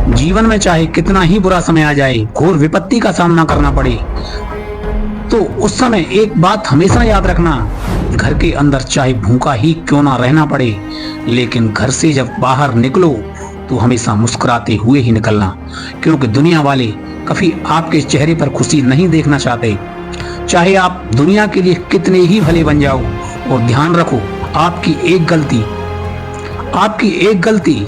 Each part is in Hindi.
जीवन में चाहे कितना ही बुरा समय आ जाए, घोर विपत्ति का सामना करना पड़े, तो उस समय एक बात हमेशा याद रखना, घर के अंदर चाहे भूखा ही क्यों ना रहना पड़े, लेकिन घर से जब बाहर निकलो तो हमेशा मुस्कुराते हुए ही निकलना, क्योंकि दुनिया वाले कभी आपके चेहरे पर खुशी नहीं देखना चाहते। चाहे आप दुनिया के लिए कितने ही भले बन जाओ, और ध्यान रखो, आपकी एक गलती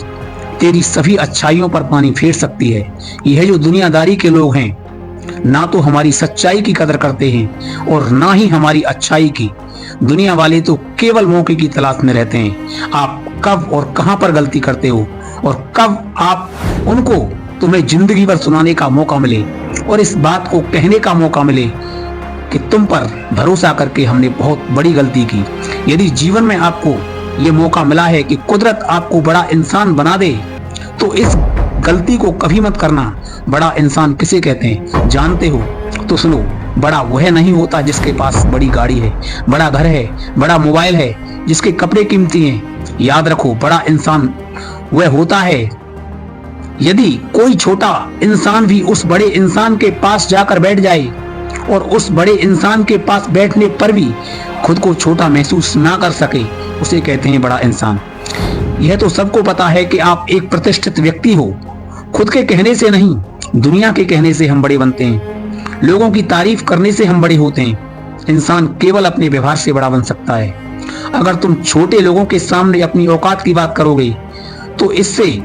तेरी सभी अच्छाइयों पर पानी फेर सकती है। यह जो दुनियादारी के लोग हैं, ना तो हमारी सच्चाई की कदर करते हैं और ना ही हमारी अच्छाई की। दुनिया वाले तो केवल मौके की तलाश में रहते हैं, आप कब और कहां पर गलती करते हो और कब आप उनको तुम्हें जिंदगी भर सुनाने का मौका मिले और इस बात को कहने का मौका मिले कि तुम पर भरोसा करके हमने बहुत बड़ी गलती की। यदि जीवन में आपको ये मौका मिला है कि कुदरत आपको बड़ा इंसान बना दे, तो इस गलती को कभी मत करना। बड़ा इंसान किसे कहते हैं जानते हो? तो सुनो, बड़ा वह नहीं होता जिसके पास बड़ी गाड़ी है, बड़ा घर है, बड़ा मोबाइल है, जिसके कपड़े कीमती हैं। याद रखो, बड़ा इंसान वह होता है यदि कोई छोटा इंसान भी उस बड़े इंसान के पास जाकर बैठ जाए और उस बड़े इंसान के पास बैठने पर भी खुद को छोटा महसूस ना कर सके, उसे कहते हैं बड़ा इंसान। यह तो सबको पता है कि आप एक प्रतिष्ठित व्यक्ति हो। खुद के कहने से नहीं, दुनिया के कहने से हम बड़े बनते हैं। लोगों की तारीफ करने से हम बड़े होते हैं। इंसान केवल अपने व्यवहार से बड़ा बन सकता है। अगर तुम छोटे लोगों के सामने अपनी औकात की बात करोगे तो इससे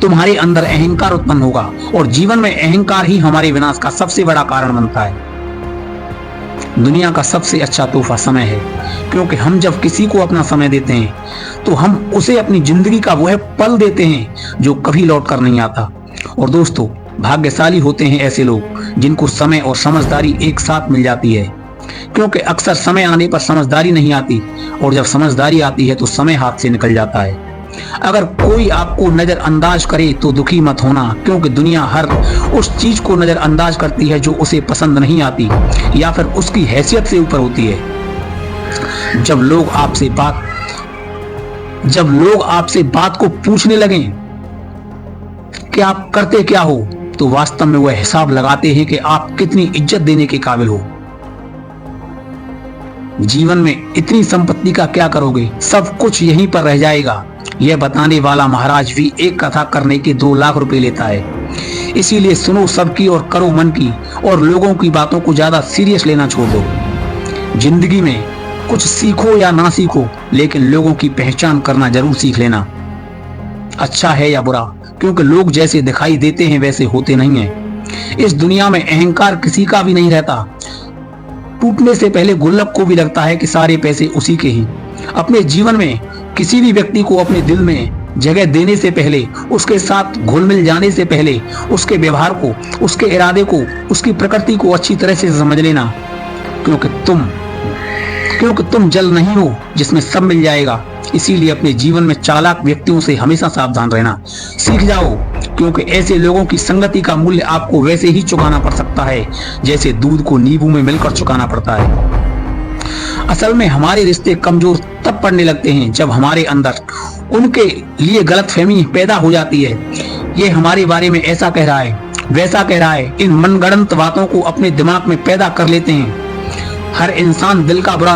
तुम्हारे अंदर अहंकार उत्पन्न होगा, और जीवन में अहंकार ही हमारे विनाश का सबसे बड़ा कारण बनता है। दुनिया का सबसे अच्छा तोहफा समय है, क्योंकि हम जब किसी को अपना समय देते हैं तो हम उसे अपनी जिंदगी का वह पल देते हैं जो कभी लौट कर नहीं आता। और दोस्तों, भाग्यशाली होते हैं ऐसे लोग जिनको समय और समझदारी एक साथ मिल जाती है, क्योंकि अक्सर समय आने पर समझदारी नहीं आती, और जब समझदारी आती है तो समय हाथ से निकल जाता है। अगर कोई आपको नजरअंदाज करे तो दुखी मत होना, क्योंकि दुनिया हर उस चीज को नजरअंदाज करती है जो उसे पसंद नहीं आती या फिर उसकी हैसियत से ऊपर होती है। जब लोग आपसे बात को पूछने लगें कि आप करते क्या हो, तो वास्तव में वह हिसाब लगाते हैं कि आप कितनी इज्जत देने के काबिल हो। जीवन में इतनी संपत्ति का क्या करोगे? सब कुछ यहीं पर रह जाएगा। यह बताने वाला महाराज भी एक कथा करने के 2 लाख रुपए लेता है। इसीलिए सुनो सबकी और करो मन की, और लोगों की बातों को ज्यादा सीरियस लेना छोड़ दो। जिंदगी में कुछ सीखो या ना सीखो, लेकिन लोगों की पहचान करना जरूर सीख लेना, अच्छा है या बुरा, क्योंकि लोग जैसे दिखाई देते हैं वैसे होते नहीं हैं। इस दुनिया में अहंकार किसी का भी नहीं रहता। टूटने से पहले गुल्लक को भी लगता है कि सारे पैसे उसी के ही। अपने जीवन में किसी भी व्यक्ति को अपने दिल में जगह देने से पहले, उसके साथ घुल मिल जाने से पहले, उसके व्यवहार को, उसके इरादे को, उसकी प्रकृति को अच्छी तरह से समझ लेना, क्योंकि तुम जल नहीं हो जिसमें सब मिल जाएगा। इसीलिए अपने जीवन में चालाक व्यक्तियों से हमेशा सावधान रहना सीख जाओ, क्योंकि ऐसे लोगों की संगति का मूल्य आपको वैसे ही चुकाना पड़ सकता है जैसे दूध को नींबू में मिलकर चुकाना पड़ता है। असल में हमारे रिश्ते कमजोर तब पड़ने लगते हैं जब हमारे अंदर उनके लिए गलतफहमी पैदा हो जाती है। ये हमारे बारे में ऐसा कह रहा है, वैसा कह रहा है, इन मनगढ़ंत बातों को अपने दिमाग में पैदा कर लेते हैं। हर इंसान दिल का बुरा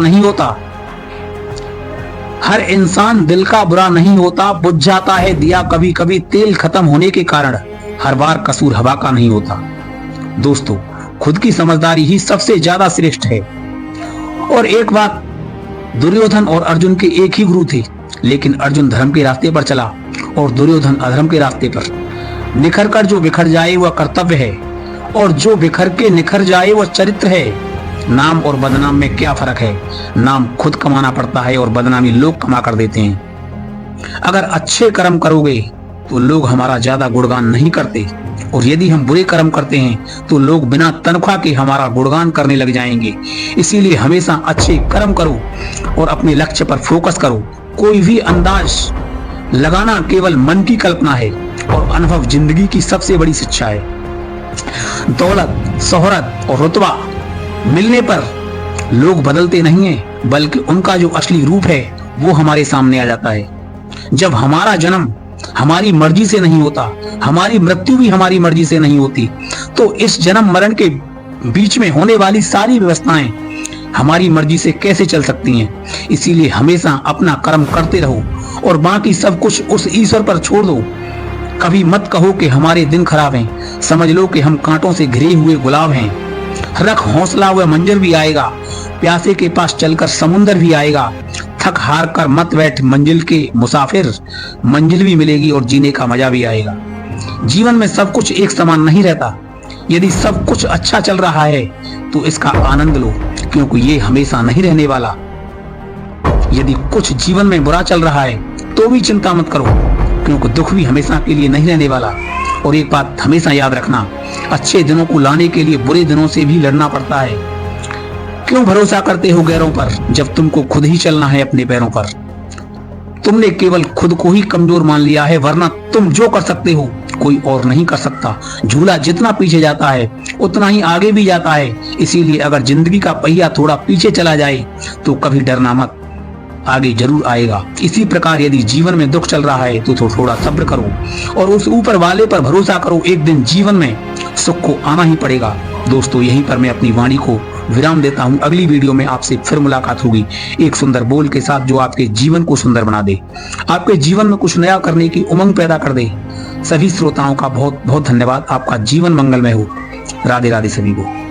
नहीं होता, बुझ जाता है दिया कभी कभी तेल खत्म होने के कारण। हर बार कसूर हवा का नहीं होता। दोस्तों, खुद की समझदारी ही सबसे ज्यादा श्रेष्ठ है। और एक बात, दुर्योधन और अर्जुन के एक ही गुरु थे, लेकिन अर्जुन धर्म के रास्ते पर चला और दुर्योधन अधर्म के रास्ते पर। निखर कर जो बिखर जाए वह कर्तव्य है, और जो बिखर के निखर जाए वह चरित्र है। नाम और बदनाम में क्या फर्क है? नाम खुद कमाना पड़ता है और बदनामी लोग कमा कर देते हैं। अगर अच्छे कर्म करोगे तो लोग हमारा ज्यादा गुणगान नहीं करते, और यदि हम बुरे कर्म करते हैं तो लोग बिना तनख्वाह के हमारा गुणगान करने लग जाएंगे। इसीलिए हमेशा अच्छे कर्म करो और अपने लक्ष्य पर फोकस करो। कोई भी अंदाज लगाना केवल मन की कल्पना है, और अनुभव जिंदगी की सबसे बड़ी शिक्षा है। दौलत, शोहरत और रुतबा मिलने पर लोग बदलते नहीं हैं, बल्कि उनका जो असली रूप है वो हमारे सामने आ जाता है। जब हमारा जन्म हमारी मर्जी से नहीं होता, हमारी मृत्यु भी हमारी मर्जी से नहीं होती। तो इस जन्म मरण के बीच में होने वाली सारी व्यवस्थाएं हमारी मर्जी से कैसे चल सकती हैं? इसीलिए हमेशा अपना कर्म करते रहो और बाकी सब कुछ उस ईश्वर पर छोड़ दो। कभी मत कहो कि हमारे दिन खराब हैं, समझ लो कि हम कांटों से घिरे हुए गुलाब हैं। रख हौसला, वह मंजर भी आएगा, प्यासे के पास चलकर समुंदर भी आएगा। थक हार कर मत बैठ मंजिल के मुसाफिर, मंजिल भी मिलेगी और जीने का मजा भी आएगा। जीवन में सब कुछ एक समान नहीं रहता। यदि सब कुछ अच्छा चल रहा है तो इसका आनंद लो, क्योंकि ये हमेशा नहीं रहने वाला। यदि कुछ जीवन में बुरा चल रहा है तो भी चिंता मत करो, क्योंकि दुख भी हमेशा के लिए नहीं रहने वाला। और एक बात हमेशा याद रखना, अच्छे दिनों को लाने के लिए बुरे दिनों से भी लड़ना पड़ता है। क्यों भरोसा करते हो गैरों पर, जब तुमको खुद ही चलना है अपने पैरों पर? तुमने केवल खुद को ही कमजोर मान लिया है, वरना तुम जो कर सकते हो कोई और नहीं कर सकता। झूला जितना पीछे जाता है उतना ही आगे भी जाता है। इसीलिए अगर जिंदगी का पहिया थोड़ा पीछे चला जाए तो कभी डरना मत, आगे जरूर आएगा। इसी प्रकार यदि जीवन में दुख चल रहा है तो थोड़ा सब्र करो और उस ऊपर वाले पर भरोसा करो। एक दिन जीवन में सुख को आना ही पड़ेगा। दोस्तों, यहीं पर मैं अपनी वाणी को विराम देता हूं। अगली वीडियो में आपसे फिर मुलाकात होगी एक सुंदर बोल के साथ, जो आपके जीवन को सुंदर बना दे, आपके जीवन में कुछ नया करने की उमंग पैदा कर दे। सभी श्रोताओं का बहुत बहुत धन्यवाद। आपका जीवन मंगलमय हो। राधे राधे सभी को।